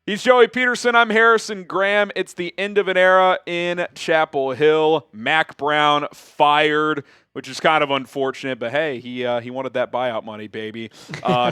He's Joey Peterson. I'm Harrison Graham. It's the end of an era in Chapel Hill. Mack Brown fired, which is kind of unfortunate, but hey, he wanted that buyout money, baby.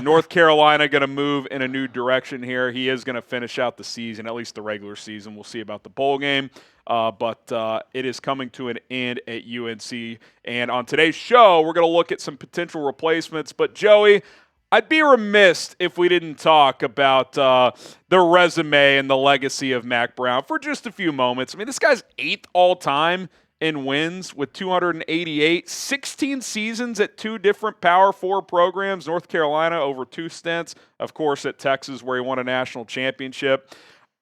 North Carolina going to move in a new direction here. He is going to finish out the season, at least the regular season. We'll see about the bowl game, but it is coming to an end at UNC. And on today's show, we're going to look at some potential replacements. But Joey, I'd be remiss if we didn't talk about the resume and the legacy of Mack Brown for just a few moments. I mean, this guy's 8th all-time in wins with 288, 16 seasons at 2 different Power 4 programs, North Carolina over 2 stints, of course at Texas where he won a national championship.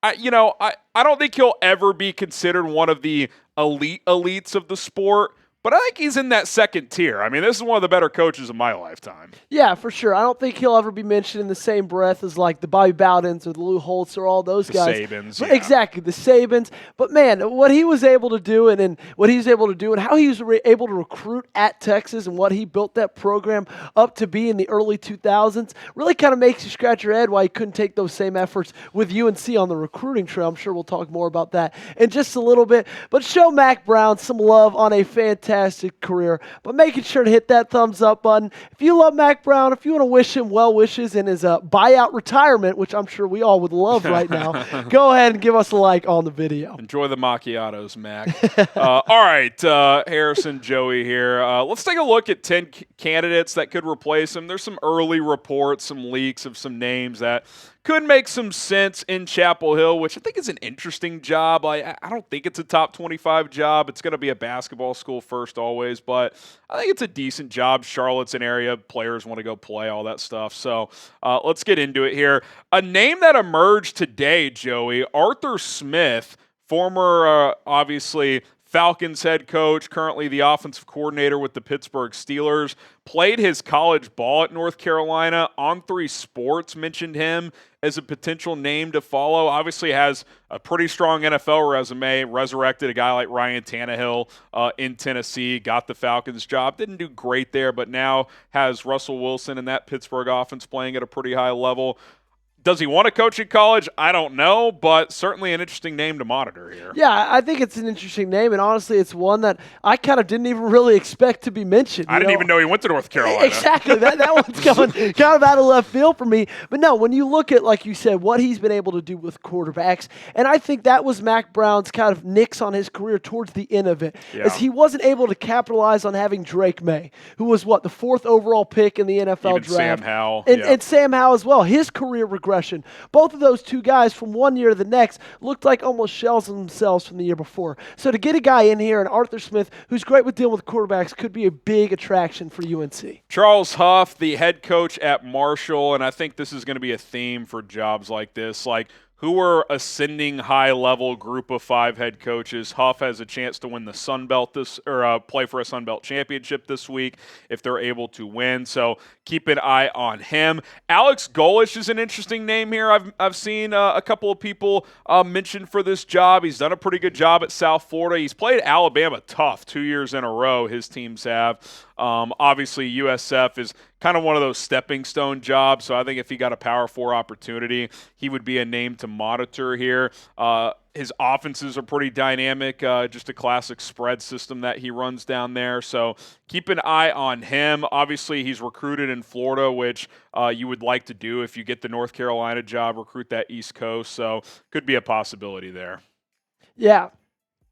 I don't think he'll ever be considered one of the elites of the sport, but I think he's in that second tier. I mean, this is one of the better coaches of my lifetime. Yeah, for sure. I don't think he'll ever be mentioned in the same breath as like the Bobby Bowdens or the Lou Holtz or all those guys. Sabans, but yeah. Exactly, the Sabans. But man, what he was able to do and what he was able to do and how he was able to recruit at Texas and what he built that program up to be in the early 2000s really kind of makes you scratch your head why he couldn't take those same efforts with UNC on the recruiting trail. I'm sure we'll talk more about that in just a little bit. But show Mack Brown some love on a fantastic career, but making sure to hit that thumbs up button. If you love Mack Brown, if you want to wish him well wishes in his buyout retirement, which I'm sure we all would love right now, go ahead and give us a like on the video. Enjoy the macchiatos, Mac. All right, Harrison, Joey here. Let's take a look at 10 candidates that could replace him. There's some early reports, some leaks of some names that could make some sense in Chapel Hill, which I think is an interesting job. I don't think it's a top 25 job. It's going to be a basketball school first always, but I think it's a decent job. Charlotte's an area players want to go play, all that stuff. So let's get into it here. A name that emerged today, Joey, Arthur Smith, former, obviously, Falcons head coach, currently the offensive coordinator with the Pittsburgh Steelers, played his college ball at North Carolina. On3 Sports mentioned him as a potential name to follow. Obviously has a pretty strong NFL resume, resurrected a guy like Ryan Tannehill in Tennessee, got the Falcons job. Didn't do great there, but now has Russell Wilson and that Pittsburgh offense playing at a pretty high level. Does he want to coach in college? I don't know, but certainly an interesting name to monitor here. Yeah, I think it's an interesting name, and honestly, it's one that I kind of didn't even really expect to be mentioned. I didn't even know he went to North Carolina. Exactly. That one's coming kind of out of left field for me. But no, when you look at, like you said, what he's been able to do with quarterbacks, and I think that was Mack Brown's kind of nix on his career towards the end of it, as he wasn't able to capitalize on having Drake May, who was, the 4th overall pick in the NFL draft. Sam Howell. And Sam Howell as well. His career regression. Both of those two guys from one year to the next looked like almost shells of themselves from the year before. So to get a guy in here, and Arthur Smith, who's great with dealing with quarterbacks, could be a big attraction for UNC. Charles Huff, the head coach at Marshall, and I think this is going to be a theme for jobs like this, who are ascending high-level group of 5 head coaches. Huff has a chance to win the Sun Belt play for a Sun Belt championship this week if they're able to win. So keep an eye on him. Alex Golesh is an interesting name here. I've seen a couple of people mentioned for this job. He's done a pretty good job at South Florida. He's played Alabama tough 2 years in a row. His teams have. Obviously, USF is kind of one of those stepping stone jobs, so I think if he got a Power 4 opportunity, he would be a name to monitor here. His offenses are pretty dynamic, just a classic spread system that he runs down there, so keep an eye on him. Obviously, he's recruited in Florida, which you would like to do if you get the North Carolina job, recruit that East Coast, so could be a possibility there. Yeah.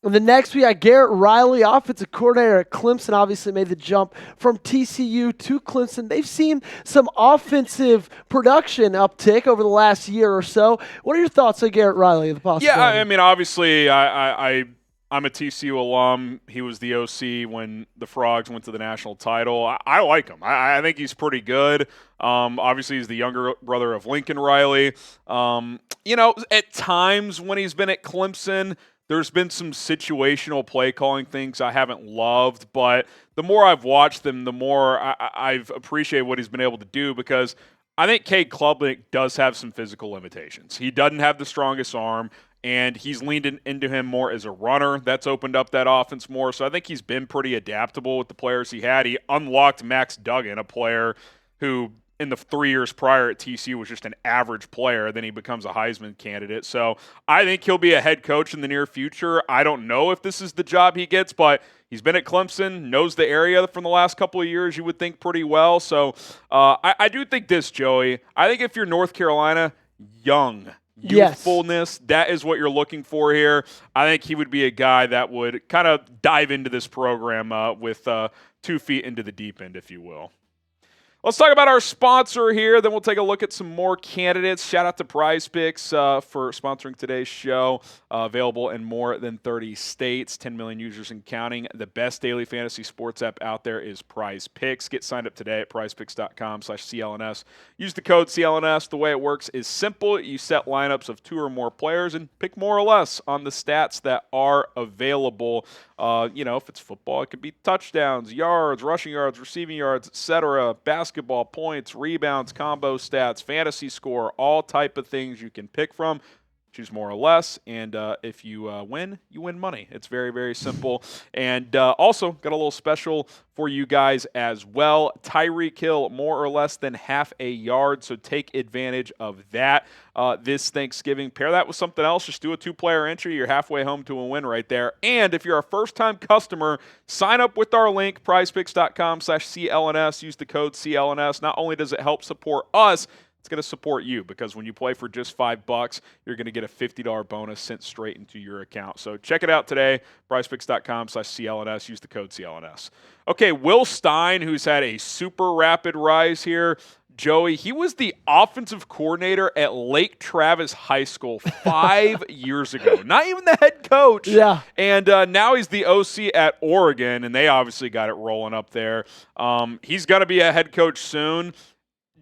And the next, we got Garrett Riley, offensive coordinator at Clemson, obviously made the jump from TCU to Clemson. They've seen some offensive production uptick over the last year or so. What are your thoughts on Garrett Riley, the possibility? Yeah, I mean, obviously, I'm a TCU alum. He was the OC when the Frogs went to the national title. I like him. I think he's pretty good. Obviously, he's the younger brother of Lincoln Riley. At times when he's been at Clemson, there's been some situational play calling things I haven't loved, but the more I've watched them, the more I've appreciated what he's been able to do, because I think Cade Klubnik does have some physical limitations. He doesn't have the strongest arm. and he's leaned into him more as a runner. That's opened up that offense more. So I think he's been pretty adaptable with the players he had. He unlocked Max Duggan, a player who in the 3 years prior at TCU was just an average player. Then he becomes a Heisman candidate. So I think he'll be a head coach in the near future. I don't know if this is the job he gets, but he's been at Clemson, knows the area from the last couple of years, you would think, pretty well. So I do think this, Joey. I think if you're North Carolina, young, youthfulness, that is what you're looking for here. I think he would be a guy that would kind of dive into this program with 2 feet into the deep end, if you will. Let's talk about our sponsor here. Then we'll take a look at some more candidates. Shout out to PrizePicks for sponsoring today's show. Available in more than 30 states, 10 million users and counting. The best daily fantasy sports app out there is PrizePicks. Get signed up today at prizepicks.com/CLNS. Use the code CLNS. The way it works is simple. You set lineups of 2 or more players and pick more or less on the stats that are available. If it's football, it could be touchdowns, yards, rushing yards, receiving yards, etc. Basketball, points, rebounds, combo stats, fantasy score, all type of things you can pick from. Choose more or less, and if you win, you win money. It's very, very simple. And also, got a little special for you guys as well. Tyreek Hill, more or less than half a yard, so take advantage of that this Thanksgiving. Pair that with something else. Just do a 2-player entry. You're halfway home to a win right there. And if you're a first-time customer, sign up with our link, prizepicks.com/CLNS. Use the code CLNS. Not only does it help support us, it's going to support you, because when you play for just $5, you're going to get a $50 bonus sent straight into your account. So check it out today, prizepicks.com/CLNS. Use the code CLNS. Okay, Will Stein, who's had a super rapid rise here. Joey, he was the offensive coordinator at Lake Travis High School 5 years ago. Not even the head coach. Yeah. And now he's the OC at Oregon, and they obviously got it rolling up there. He's going to be a head coach soon.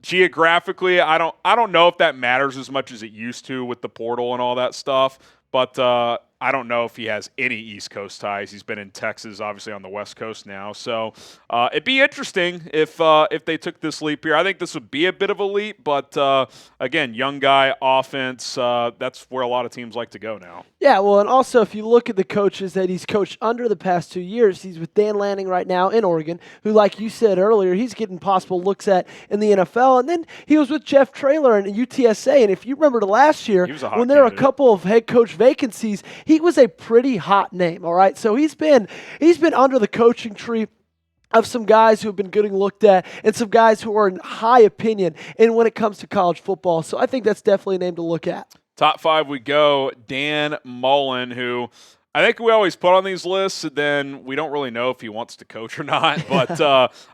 Geographically, I don't know if that matters as much as it used to with the portal and all that stuff, but I don't know if he has any East Coast ties. He's been in Texas, obviously on the West Coast now. So it'd be interesting if they took this leap here. I think this would be a bit of a leap, but again, young guy, offense, that's where a lot of teams like to go now. Yeah, well, and also if you look at the coaches that he's coached under the past 2 years, he's with Dan Lanning right now in Oregon, who, like you said earlier, he's getting possible looks at in the NFL. And then he was with Jeff Traylor in UTSA. And if you remember last year, when there were a couple of head coach vacancies, he was a pretty hot name, all right? So he's been under the coaching tree of some guys who have been getting looked at and some guys who are in high opinion and when it comes to college football. So I think that's definitely a name to look at. Top 5 we go. Dan Mullen, who I think we always put on these lists, and then we don't really know if he wants to coach or not. But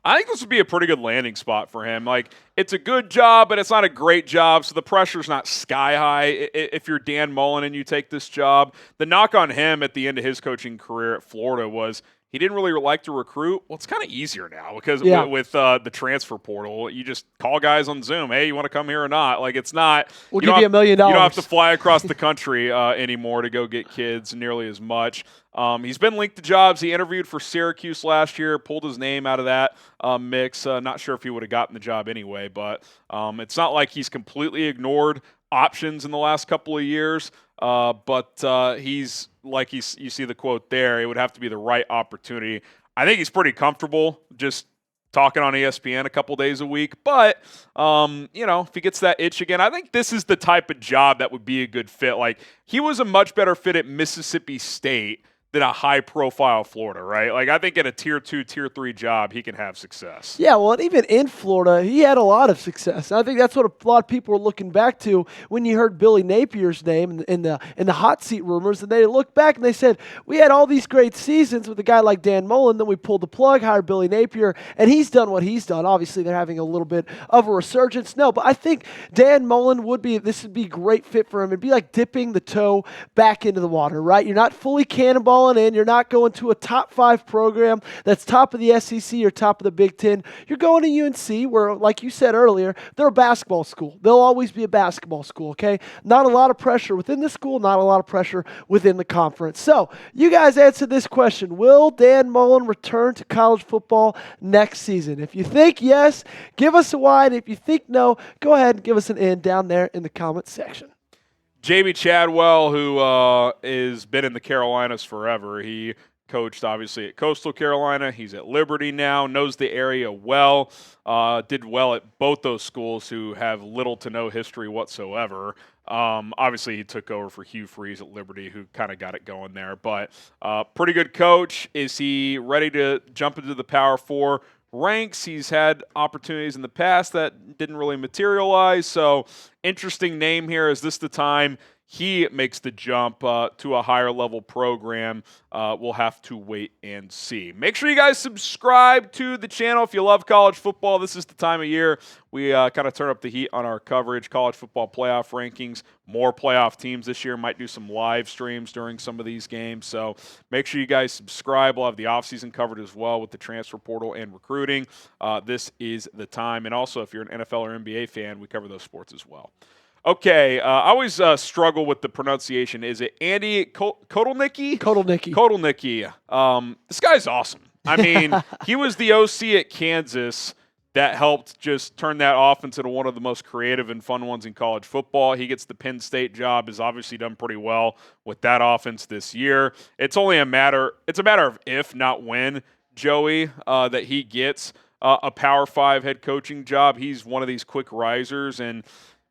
I think this would be a pretty good landing spot for him. Like, it's a good job, but it's not a great job, so the pressure's not sky high if you're Dan Mullen and you take this job. The knock on him at the end of his coaching career at Florida was he didn't really like to recruit. Well, it's kind of easier now because with the transfer portal, you just call guys on Zoom. Hey, you want to come here or not? Like, it's not. We'll give you $1 million. You don't have to fly across the country anymore to go get kids nearly as much. He's been linked to jobs. He interviewed for Syracuse last year, pulled his name out of that mix. Not sure if he would have gotten the job anyway, but it's not like he's completely ignored options in the last couple of years. But he's like you see the quote there. It would have to be the right opportunity. I think he's pretty comfortable just talking on ESPN a couple days a week. But if he gets that itch again, I think this is the type of job that would be a good fit. Like, he was a much better fit at Mississippi State than a high-profile Florida, right? Like, I think at a Tier 2, Tier 3 job, he can have success. Yeah, well, and even in Florida, he had a lot of success. And I think that's what a lot of people were looking back to when you heard Billy Napier's name in the hot seat rumors, and they looked back and they said, we had all these great seasons with a guy like Dan Mullen, then we pulled the plug, hired Billy Napier, and he's done what he's done. Obviously, they're having a little bit of a resurgence. No, but I think Dan Mullen would be a great fit for him. It'd be like dipping the toe back into the water, right? You're not fully cannonballing in. You're not going to a top 5 program that's top of the SEC or top of the Big Ten. You're going to UNC where, like you said earlier, they're a basketball school. They'll always be a basketball school, okay? Not a lot of pressure within the school, not a lot of pressure within the conference. So, you guys answer this question. Will Dan Mullen return to college football next season? If you think yes, give us a Y, and if you think no, go ahead and give us an N down there in the comment section. Jamey Chadwell, who has been in the Carolinas forever. He coached, obviously, at Coastal Carolina. He's at Liberty now, knows the area well, did well at both those schools who have little to no history whatsoever. Obviously, he took over for Hugh Freeze at Liberty, who kind of got it going there. But pretty good coach. Is he ready to jump into the Power 4 ranks? He's had opportunities in the past that didn't really materialize. So interesting name here. Is this the time he makes the jump to a higher level program? We'll have to wait and see. Make sure you guys subscribe to the channel if you love college football. This is the time of year we kind of turn up the heat on our coverage. College football playoff rankings, more playoff teams this year. Might do some live streams during some of these games. So make sure you guys subscribe. We'll have the offseason covered as well with the transfer portal and recruiting. This is the time. And also, if you're an NFL or NBA fan, we cover those sports as well. Okay, I always struggle with the pronunciation. Is it Andy Kotelnicki? Kotelnicki. This guy's awesome. I mean, he was the OC at Kansas that helped just turn that offense into one of the most creative and fun ones in college football. He gets the Penn State job, has obviously done pretty well with that offense this year. It's a matter of if, not when, Joey, that he gets a Power 5 head coaching job. He's one of these quick risers, and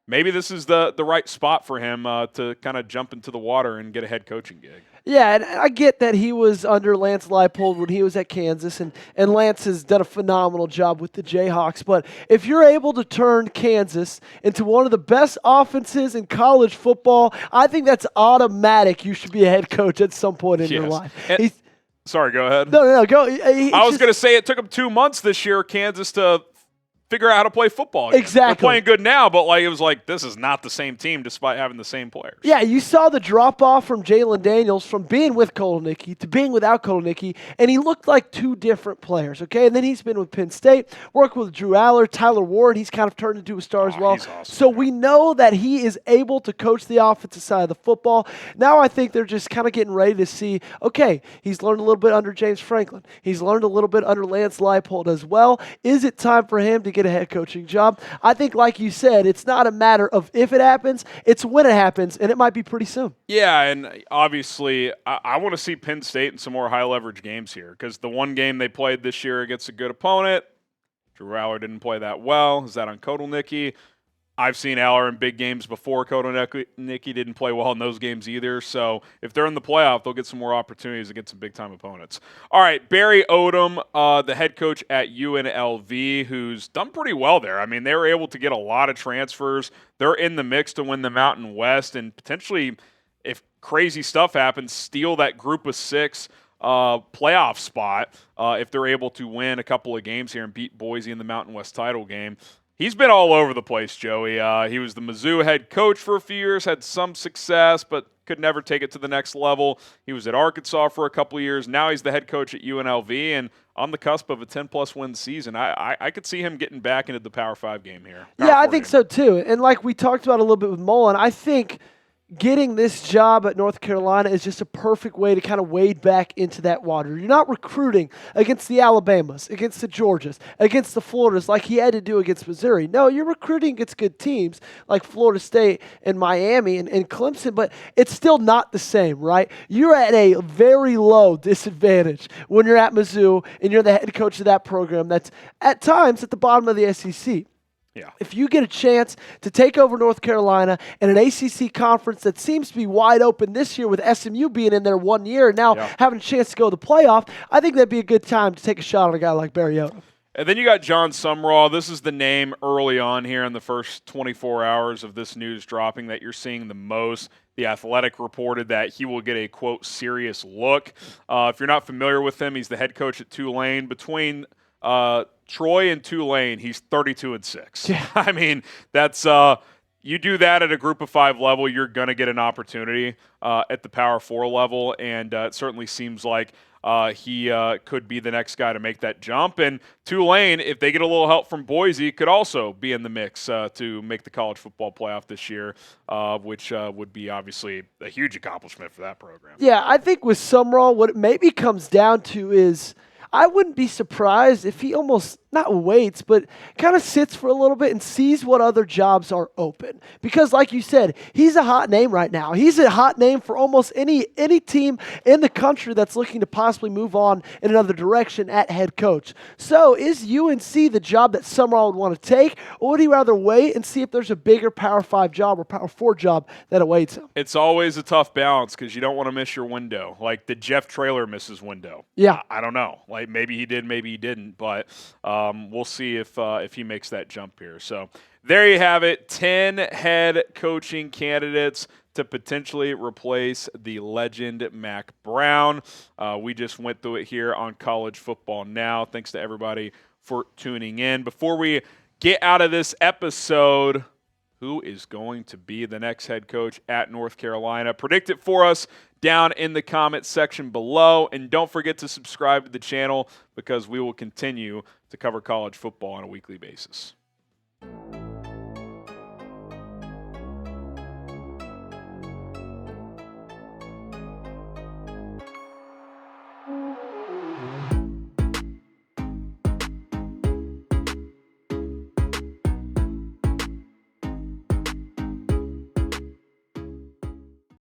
maybe this is the right spot for him to kind of jump into the water and get a head coaching gig. Yeah, and I get that he was under Lance Leipold when he was at Kansas, and Lance has done a phenomenal job with the Jayhawks. But if you're able to turn Kansas into one of the best offenses in college football, I think that's automatic. You should be a head coach at some point in your life. Sorry, go ahead. No, go. I was going to say it took him 2 months this year, Kansas, to figure out how to play football again. Exactly. They're playing good now, but it was like, this is not the same team despite having the same players. Yeah, you saw the drop-off from Jalen Daniels from being with Kotelnicki to being without Kotelnicki, and he looked like two different players, okay? And then he's been with Penn State, worked with Drew Aller, Tyler Ward. He's kind of turned into a star as well. He's awesome, so we know that he is able to coach the offensive side of the football. Now I think they're just kind of getting ready to see, okay, he's learned a little bit under James Franklin. He's learned a little bit under Lance Leipold as well. Is it time for him to get a head coaching job? I think, like you said, it's not a matter of if it happens, it's when it happens, and it might be pretty soon. Yeah, and obviously, I want to see Penn State in some more high-leverage games here, because the one game they played this year against a good opponent, Drew Aller didn't play that well. Is that on Kotelnicki? I've seen Aller in big games before. Kotelnicki didn't play well in those games either. So if they're in the playoff, they'll get some more opportunities against some big-time opponents. All right, Barry Odom, the head coach at UNLV, who's done pretty well there. I mean, they were able to get a lot of transfers. They're in the mix to win the Mountain West and potentially, if crazy stuff happens, steal that group of 6 playoff spot if they're able to win a couple of games here and beat Boise in the Mountain West title game. He's been all over the place, Joey. He was the Mizzou head coach for a few years, had some success, but could never take it to the next level. He was at Arkansas for a couple of years. Now he's the head coach at UNLV and on the cusp of a 10-plus win season. I could see him getting back into the Power 5 game here. Yeah, I think so too. And like we talked about a little bit with Mullen, I think getting this job at North Carolina is just a perfect way to kind of wade back into that water. You're not recruiting against the Alabamas, against the Georgias, against the Floridas like he had to do against Missouri. No, you're recruiting against good teams like Florida State and Miami and Clemson, but it's still not the same, right? You're at a very low disadvantage when you're at Mizzou and you're the head coach of that program that's at times at the bottom of the SEC. Yeah. If you get a chance to take over North Carolina in an ACC conference that seems to be wide open this year with SMU being in there 1 year and now having a chance to go to the playoff, I think that'd be a good time to take a shot on a guy like Barry Odom. And then you got Jon Summrall. This is the name early on here in the first 24 hours of this news dropping that you're seeing the most. The Athletic reported that he will get a, quote, serious look. If you're not familiar with him, he's the head coach at Tulane. Between Troy and Tulane, he's 32-6. Yeah. I mean, that's you do that at a Group of 5 level, you're going to get an opportunity at the Power 4 level, and it certainly seems like he could be the next guy to make that jump. And Tulane, if they get a little help from Boise, could also be in the mix to make the college football playoff this year, which would be obviously a huge accomplishment for that program. Yeah, I think with Summrall, what it maybe comes down to is I wouldn't be surprised if he almost not waits, but kind of sits for a little bit and sees what other jobs are open. Because like you said, he's a hot name right now. He's a hot name for almost any team in the country that's looking to possibly move on in another direction at head coach. So is UNC the job that Summrall would want to take, or would he rather wait and see if there's a bigger Power 5 job or Power 4 job that awaits him? It's always a tough balance because you don't want to miss your window. Like, did Jeff Traylor miss his window? Yeah. I don't know. Like, maybe he did, maybe he didn't, but we'll see if he makes that jump here. So there you have it, 10 head coaching candidates to potentially replace the legend Mack Brown. We just went through it here on College Football Now. Thanks to everybody for tuning in. Before we get out of this episode, who is going to be the next head coach at North Carolina? Predict it for us down in the comment section below. And don't forget to subscribe to the channel because we will continue to cover college football on a weekly basis.